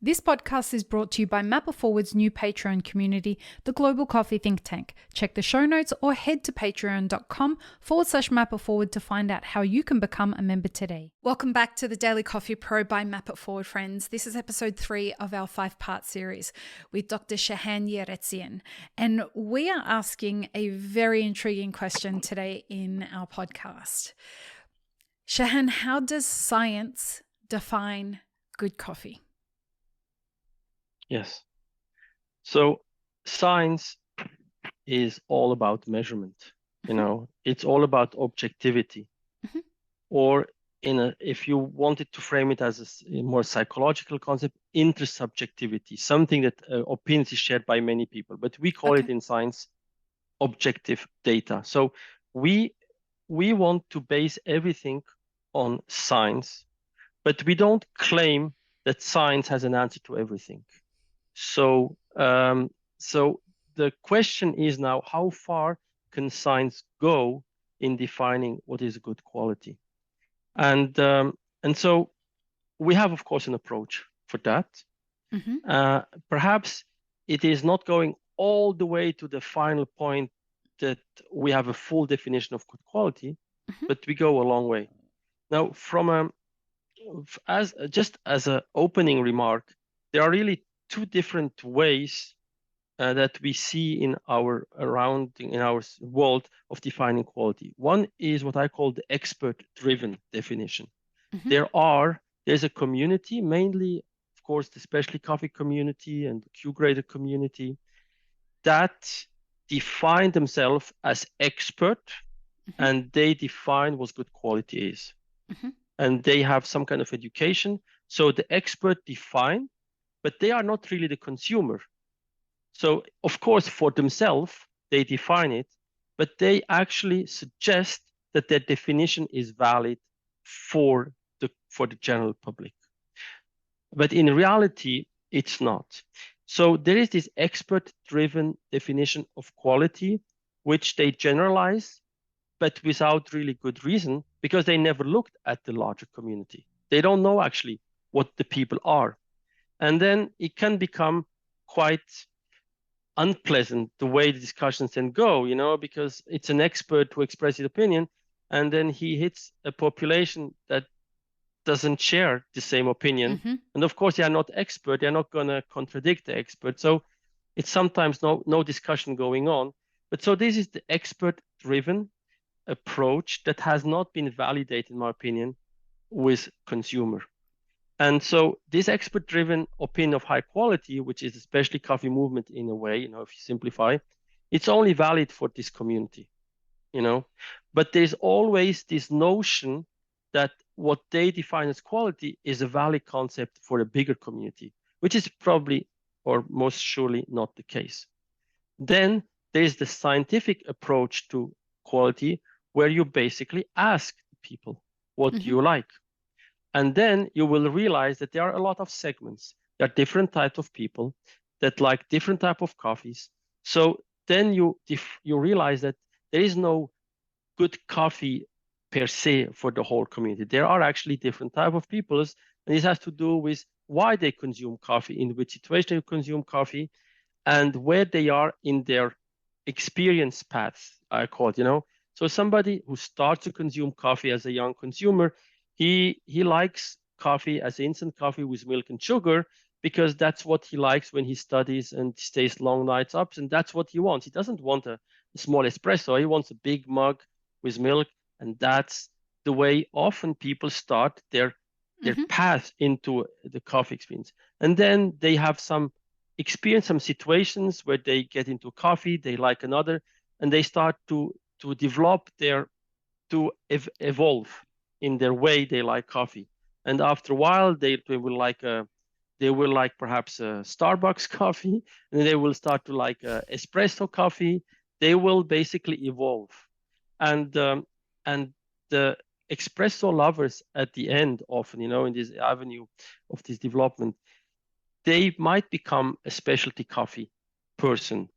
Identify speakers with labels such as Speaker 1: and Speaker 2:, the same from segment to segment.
Speaker 1: This podcast is brought to you by Mapper Forward's new Patreon community, the Global Coffee Think Tank. Check the show notes or head to patreon.com/Mapper Forward to find out how you can become a member today. Welcome back to the Daily Coffee Pro by Mapper Forward, friends. This is episode 3 of our 5-part series with Dr. Chahan Yeretzian. And we are asking a very intriguing question today in our podcast. Chahan, how does science define good coffee?
Speaker 2: Yes. So science is all about measurement. It's all about objectivity.
Speaker 1: Mm-hmm.
Speaker 2: Or if you wanted to frame it as a more psychological concept, intersubjectivity, something that opinions is shared by many people. But we call it in science objective data. So we want to base everything on science, but we don't claim that science has an answer to everything. So the question is now, how far can science go in defining what is good quality? And so we have, of course, an approach for that.
Speaker 1: Mm-hmm.
Speaker 2: Perhaps it is not going all the way to the final point that we have a full definition of good quality,
Speaker 1: mm-hmm.
Speaker 2: but we go a long way. Now, as an opening remark, there are really two different ways that we see in our world of defining quality. One is what I call the expert-driven definition.
Speaker 1: Mm-hmm.
Speaker 2: There's a community, mainly, of course, the specialty coffee community and the Q-graded community, that define themselves as expert,
Speaker 1: mm-hmm.
Speaker 2: and they define what good quality is.
Speaker 1: Mm-hmm.
Speaker 2: And they have some kind of education. So the expert define, but they are not really the consumer. So, of course, for themselves, they define it, but they actually suggest that their definition is valid for the general public. But in reality, it's not. So there is this expert-driven definition of quality, which they generalize, but without really good reason, because they never looked at the larger community. They don't know actually what the people are. And then it can become quite unpleasant the way the discussions then go, because it's an expert who expresses his opinion, and then he hits a population that doesn't share the same opinion.
Speaker 1: Mm-hmm.
Speaker 2: And of course, they are not expert. They're not going to contradict the expert. So it's sometimes no discussion going on. But so this is the expert-driven approach that has not been validated, in my opinion, with consumer. And so this expert-driven opinion of high quality, which is especially coffee movement in a way, if you simplify, it's only valid for this community, But there's always this notion that what they define as quality is a valid concept for a bigger community, which is probably or most surely not the case. Then there's the scientific approach to quality, where you basically ask people, what do you like? And then you will realize that there are a lot of segments. There are different types of people that like different type of coffees. So then you realize that there is no good coffee per se for the whole community. There are actually different type of people, and this has to do with why they consume coffee, in which situation they consume coffee, and where they are in their experience paths, I call it, So somebody who starts to consume coffee as a young consumer, he likes coffee as instant coffee with milk and sugar, because that's what he likes when he studies and stays long nights up, and that's what he wants. He doesn't want a small espresso. He wants a big mug with milk, and that's the way often people start their path into the coffee experience. And then they have some situations where they get into coffee, they like another, and they start to develop evolve in their way they like coffee. And after a while, they will like perhaps a Starbucks coffee, and they will start to like espresso coffee. They will basically evolve, and the espresso lovers at the end, often, in this avenue of this development, they might become a specialty coffee person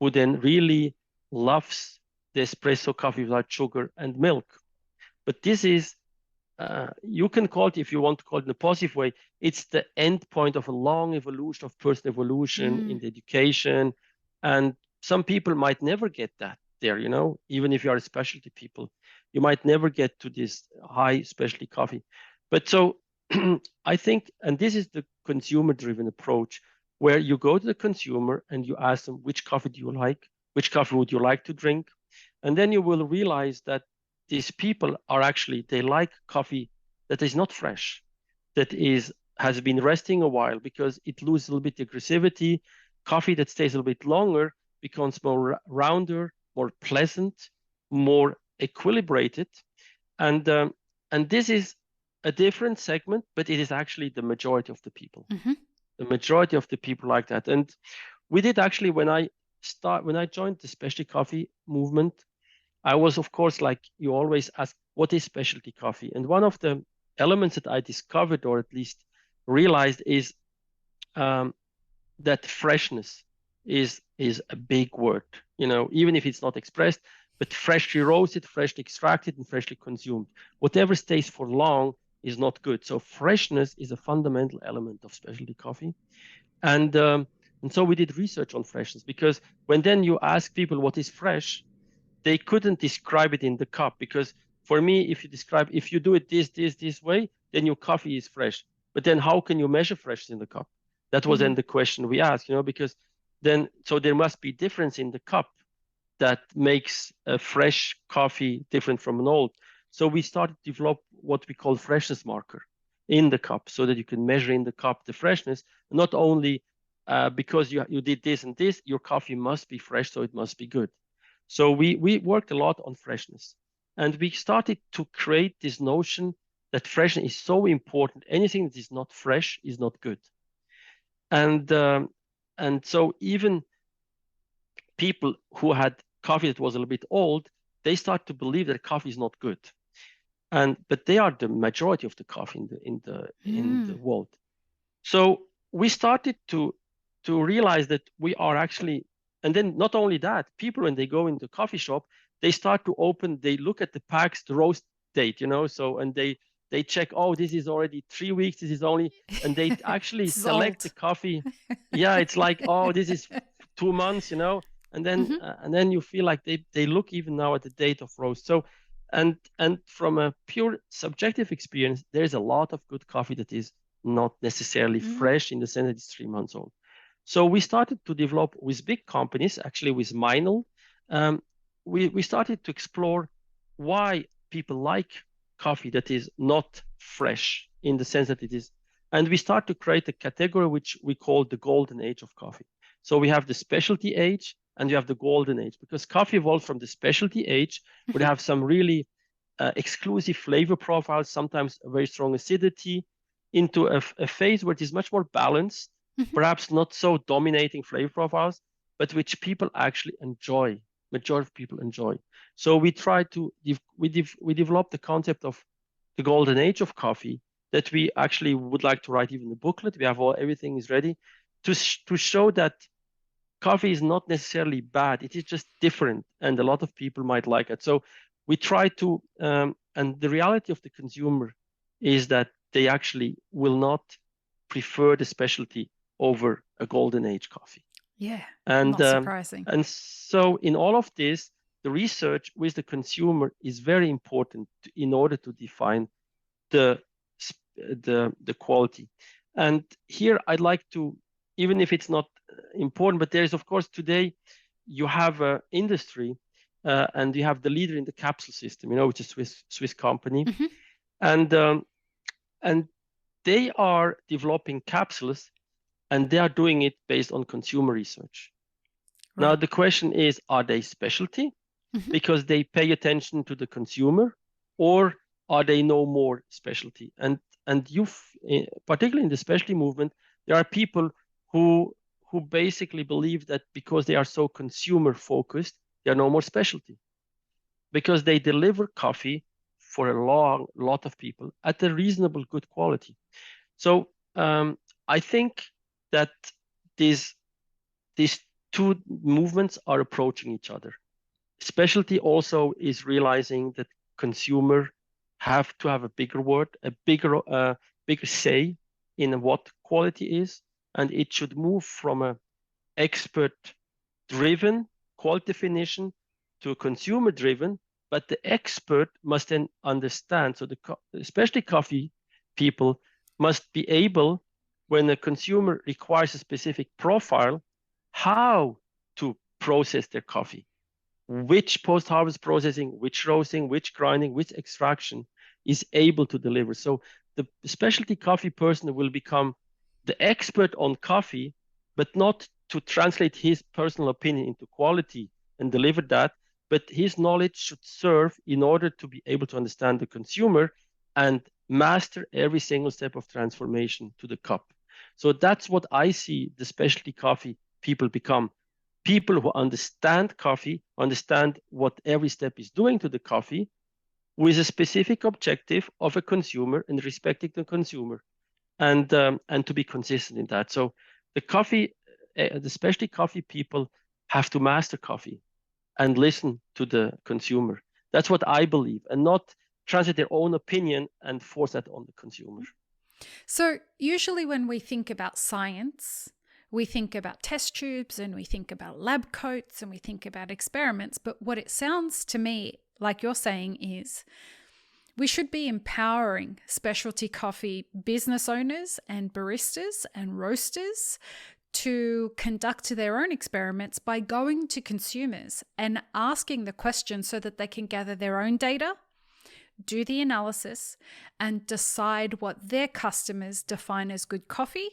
Speaker 2: who then really loves the espresso coffee without sugar and milk. But this is you can call it, if you want to call it in a positive way, it's the end point of a long evolution of personal evolution in the education. And some people might never get that there, even if you are a specialty people, you might never get to this high specialty coffee. But so I think, and this is the consumer driven approach, where you go to the consumer and you ask them, which coffee do you like? Which coffee would you like to drink? And then you will realize that these people are actually, they like coffee that is not fresh, that has been resting a while because it loses a little bit the aggressivity. Coffee that stays a little bit longer becomes more rounder, more pleasant, more equilibrated. And this is a different segment, but it is actually the majority of the people.
Speaker 1: Mm-hmm.
Speaker 2: The majority of the people like that. And we did actually, when I joined the specialty coffee movement, I was, of course, like you always ask, what is specialty coffee? And one of the elements that I discovered, or at least realized, is that freshness is a big word, even if it's not expressed, but freshly roasted, freshly extracted, and freshly consumed. Whatever stays for long is not good. So freshness is a fundamental element of specialty coffee. And so we did research on freshness, because when then you ask people what is fresh, they couldn't describe it in the cup, because for me, if you do it this way, then your coffee is fresh. But then how can you measure freshness in the cup? That was then the question we asked, because then, so there must be difference in the cup that makes a fresh coffee different from an old. So we started to develop what we call freshness marker in the cup, so that you can measure in the cup the freshness, not only because you did this and this, your coffee must be fresh, so it must be good. So we worked a lot on freshness, and we started to create this notion that freshness is so important. Anything that is not fresh is not good. And so even people who had coffee that was a little bit old, they start to believe that coffee is not good. But they are the majority of the coffee in the world. So we started to realize that we are actually, and then not only that, people, when they go into the coffee shop, they start to they look at the packs, the roast date, so, and they check, oh, this is already 3 weeks, this is only, and they actually select the coffee. Yeah, it's like, oh, this is 2 months, and then you feel like they look even now at the date of roast. So, and from a pure subjective experience, there's a lot of good coffee that is not necessarily fresh, in the sense that it's 3 months old. So we started to develop with big companies, actually with Meinl. We started to explore why people like coffee that is not fresh, in the sense that it is. And we start to create a category which we call the golden age of coffee. So we have the specialty age and you have the golden age, because coffee evolved from the specialty age, where they have some really exclusive flavor profiles, sometimes a very strong acidity, into a phase where it is much more balanced, perhaps not so dominating flavor profiles, but which people actually enjoy. Majority of people enjoy. So we try to, we developed the concept of the golden age of coffee, that we actually would like to write even the booklet. We have everything is ready to show that coffee is not necessarily bad. It is just different, and a lot of people might like it. So we try to, and the reality of the consumer is that they actually will not prefer the specialty over a golden age coffee.
Speaker 1: Yeah,
Speaker 2: and
Speaker 1: not surprising.
Speaker 2: And so in all of this, the research with the consumer is very important in order to define the quality. And here I'd like to, even if it's not important, but there is, of course, today you have an industry and you have the leader in the capsule system, which is a Swiss company. And they are developing capsules, and they are doing it based on consumer research. Right. Now, the question is, are they specialty because they pay attention to the consumer, or are they no more specialty? And particularly in the specialty movement, there are people who basically believe that because they are so consumer focused, they are no more specialty, because they deliver coffee for a lot of people at a reasonable good quality. So I think that these two movements are approaching each other. Specialty also is realizing that consumer have to have a bigger word, a bigger say in what quality is, and it should move from a expert-driven quality definition to a consumer-driven. But the expert must then understand. So especially coffee people must be able, when a consumer requires a specific profile, how to process their coffee, which post-harvest processing, which roasting, which grinding, which extraction is able to deliver. So the specialty coffee person will become the expert on coffee, but not to translate his personal opinion into quality and deliver that, but his knowledge should serve in order to be able to understand the consumer and master every single step of transformation to the cup. So that's what I see the specialty coffee people become. People who understand coffee, understand what every step is doing to the coffee, with a specific objective of a consumer and respecting the consumer, and to be consistent in that. So the specialty coffee people have to master coffee and listen to the consumer. That's what I believe, and not translate their own opinion and force that on the consumer.
Speaker 1: So usually when we think about science, we think about test tubes and we think about lab coats and we think about experiments. But what it sounds to me like you're saying is we should be empowering specialty coffee business owners and baristas and roasters to conduct their own experiments by going to consumers and asking the questions so that they can gather their own data, do the analysis, and decide what their customers define as good coffee,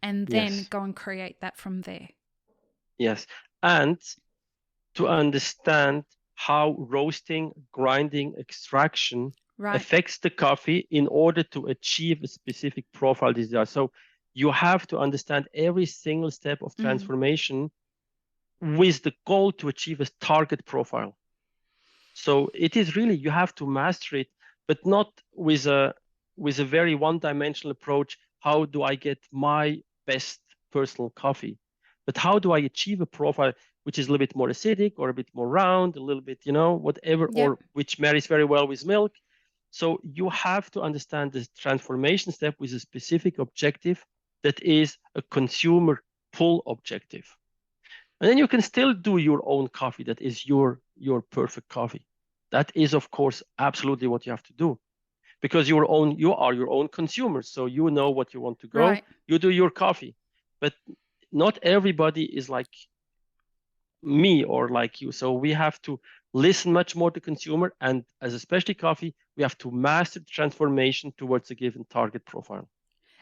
Speaker 1: and then go and create that from there.
Speaker 2: Yes. And to understand how roasting, grinding, extraction affects the coffee in order to achieve a specific profile desired. So you have to understand every single step of transformation with the goal to achieve a target profile. So it is really, you have to master it, but not with a very one-dimensional approach. How do I get my best personal coffee? But how do I achieve a profile which is a little bit more acidic or a bit more round, a little bit, whatever, or which marries very well with milk? So you have to understand this transformation step with a specific objective that is a consumer pull objective. And then you can still do your own coffee that is your perfect coffee. That is, of course, absolutely what you have to do, because you are your own consumer. So you know what you want to grow. Right. You do your coffee. But not everybody is like me or like you. So we have to listen much more to consumer. And as a specialty coffee, we have to master the transformation towards a given target profile.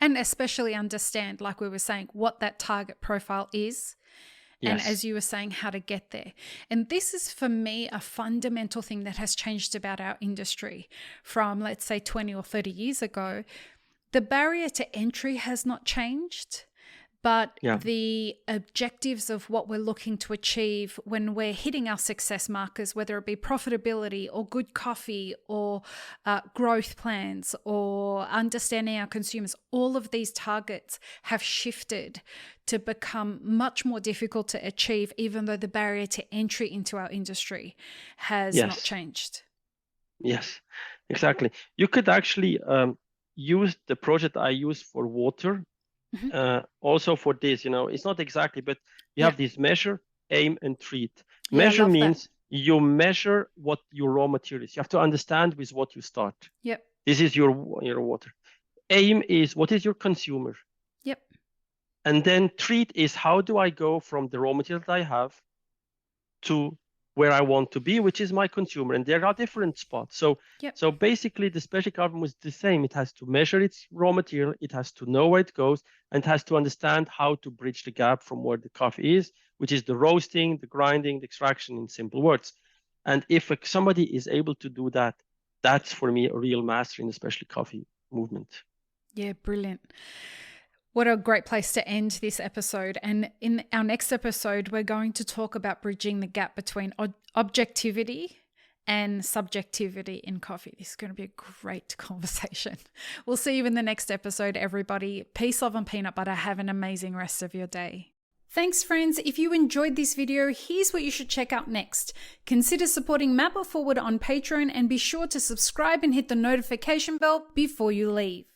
Speaker 1: And especially understand, like we were saying, what that target profile is. And as you were saying, how to get there. And this is, for me, a fundamental thing that has changed about our industry from, let's say, 20 or 30 years ago. The barrier to entry has not changed, but the objectives of what we're looking to achieve when we're hitting our success markers, whether it be profitability or good coffee or growth plans or understanding our consumers, all of these targets have shifted to become much more difficult to achieve, even though the barrier to entry into our industry has not changed. Yes,
Speaker 2: exactly. You could actually use the project I use for water. Also for this, it's not exactly, but you have this measure, aim, and treat. Measure means you measure what your raw material is. You have to understand with what you start.
Speaker 1: Yep.
Speaker 2: This is your water. Aim is what is your consumer.
Speaker 1: Yep.
Speaker 2: And then treat is how do I go from the raw material that I have to where I want to be, which is my consumer. And there are different spots. So basically the specialty coffee is the same. It has to measure its raw material. It has to know where it goes, and it has to understand how to bridge the gap from where the coffee is, which is the roasting, the grinding, the extraction, in simple words. And if somebody is able to do that, that's for me a real master in the specialty coffee movement.
Speaker 1: Yeah, brilliant. What a great place to end this episode. And in our next episode, we're going to talk about bridging the gap between objectivity and subjectivity in coffee. This is going to be a great conversation. We'll see you in the next episode, everybody. Peace, love, and peanut butter. Have an amazing rest of your day. Thanks friends, if you enjoyed this video, here's what you should check out next. Consider supporting Map It Forward on Patreon and be sure to subscribe and hit the notification bell before you leave.